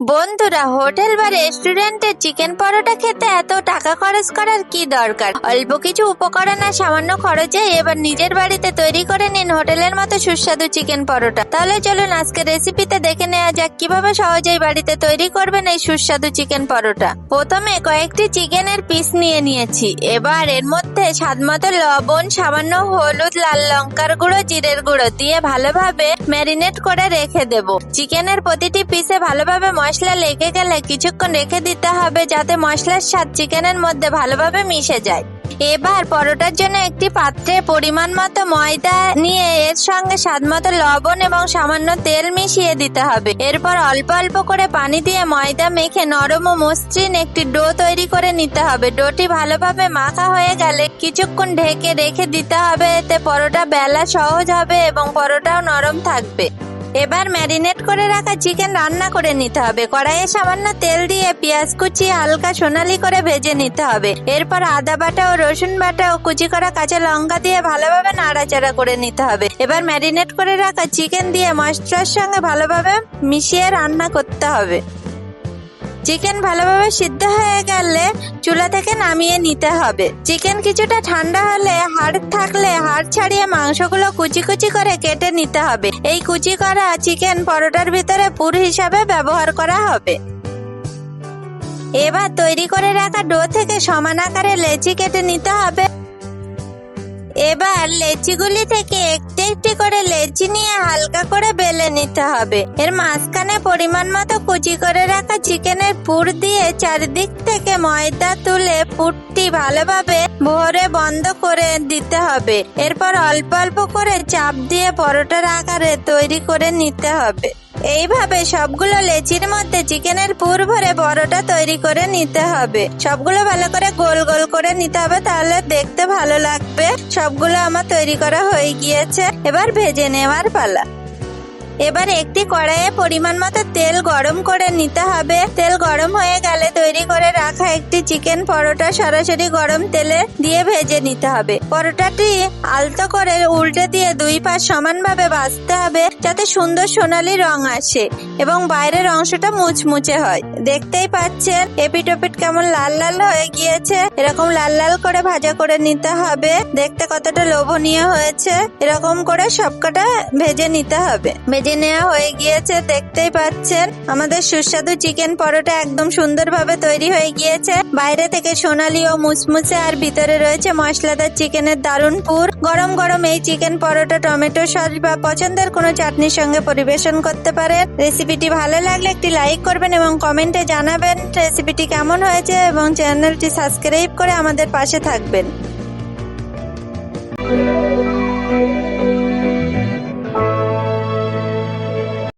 বন্ধুরা, হোটেল বা রেস্টুরেন্টে চিকেন পরোটা খেতে এত টাকা খরচ করার কি দরকার? অল্প কিছু উপকরণ আর সামান্য খরচে এবার নিজের বাড়িতে তৈরি করে নিন হোটেলের মতো সুস্বাদু চিকেন পরোটা। তাহলে চলুন আজকে রেসিপিতে দেখে নেওয়া যাক কিভাবে সহজেই বাড়িতে তৈরি করবেন এই সুস্বাদু চিকেন পরোটা। প্রথমে কয়েকটি চিকেনের পিস নিয়ে নিয়েছি। এবার এর মধ্যে স্বাদমতো লবণ, সামান্য হলুদ, লাল লঙ্কার গুঁড়ো, জিরের গুঁড়ো দিয়ে ভালোভাবে ম্যারিনেট করে রেখে দেব। চিকেনের প্রতিটি পিসে ভালোভাবে মশলা লেগে গেলে কিছুক্ষণ রেখে দিতে হবে যাতে মশলার স্বাদ চিকেনের মধ্যে ভালোভাবে মিশে যায়। এবার পরোটার জন্য একটি পাত্রে পরিমাণ মতো ময়দা নিয়ে এর সঙ্গে স্বাদমতো লবণ এবং সামান্য তেল মিশিয়ে দিতে হবে। এরপর অল্প অল্প করে পানি দিয়ে ময়দা মেখে নরম ও মসৃণ একটি ডো তৈরি করে নিতে হবে। ডোটি ভালোভাবে মাখা হয়ে গেলে কিছুক্ষণ ঢেকে রেখে দিতে হবে, এতে পরোটা বেলা সহজ হবে এবং পরোটাও নরম থাকবে। এবার ম্যারিনেট করে রাখা চিকেন রান্না করে নিতে হবে। কড়াইয়ে সামান্য তেল দিয়ে পেঁয়াজ কুচি হালকা সোনালী করে ভেজে নিতে হবে। এরপর আদা বাটা ও রসুন বাটা ও কুচি করা কাঁচা লঙ্কা দিয়ে ভালোভাবে নাড়াচাড়া করে নিতে হবে। এবার ম্যারিনেট করে রাখা চিকেন দিয়ে মশলার সঙ্গে ভালোভাবে মিশিয়ে রান্না করতে হবে। চিকেন ভালোভাবে সিদ্ধ হয়ে গেলে চুলা থেকে নামিয়ে নিতে হবে। চিকেন কিছুটা ঠান্ডা হলে হাড় থাকলে হাড় ছাড়িয়ে মাংসগুলো কুচি কুচি করে কেটে নিতে হবে। এই কুচি করা চিকেন পরোটার ভিতরে পুর হিসাবে ব্যবহার করা হবে। এবার তৈরি করে রাখা ডো থেকে সমান আকারে লেচি কেটে নিতে হবে। এবার লেচিগুলি থেকে একটি একটি করে লেচি নিয়ে হালকা করে বেলে নিতে হবে। এর মাঝখানে পরিমাণ মতো কুচি করে রাখা চিকেনের পুর দিয়ে চারিদিক থেকে ময়দা তুলে পুরটি ভালোভাবে ভরে বন্ধ করে দিতে হবে। এরপর অল্প অল্প করে চাপ দিয়ে পরোটার আকারে তৈরি করে নিতে হবে। এইভাবে সবগুলো লেচির মধ্যে চিকেনের পুর ভরে পরোটা তৈরি করে নিতে হবে। সবগুলো ভালো করে গোল গোল করে নিতে হবে, তাহলে দেখতে ভালো লাগবে। সবগুলো আমার তৈরি করা হয়ে গিয়েছে, এবার ভেজে নেওয়ার পালা। এবার একটি কড়াইয়ে পরিমাণ মতো তেল গরম করে নিতে হবে। তেল গরম হয়ে গেলে তৈরি করে রাখা একটি চিকেন পরোটা সরাসরি গরম তেলে দিয়ে ভেজে নিতে হবে। পরোটাটি আলতো করে উল্টে দিয়ে দুই পাশ সমানভাবে ভাজতে হবে যাতে সুন্দর সোনালী রং আসে এবং বাইরের অংশটা মুচমুচে হয়। দেখতেই পাচ্ছেন এপিট ওপিট কেমন লাল লাল হয়ে গিয়েছে। এরকম লাল লাল করে ভাজা করে নিতে হবে। দেখতে কতটা লোভনীয় হয়েছে। এরকম করে সবকটা ভেজে নিতে হবে। ভেজে নেওয়া হয়ে গিয়েছে, দেখতেই পাচ্ছেন আমাদের সুস্বাদু চিকেন পরোটা একদম সুন্দরভাবে তৈরি হয়ে গিয়েছে। বাইরে থেকে সোনালী ও মুচমুচে আর ভিতরে রয়েছে মশলাদার চিকেনের দারুণ পুর। গরম গরম এই চিকেন পরোটা টমেটো সস বা পছন্দের কোনো চাটনির সঙ্গে পরিবেশন করতে পারেন। রেসিপিটি ভালো লাগলে একটি লাইক করবেন এবং কমেন্টে জানাবেন রেসিপিটি কেমন হয়েছে এবং চ্যানেলটি সাবস্ক্রাইব করে আমাদের পাশে থাকবেন।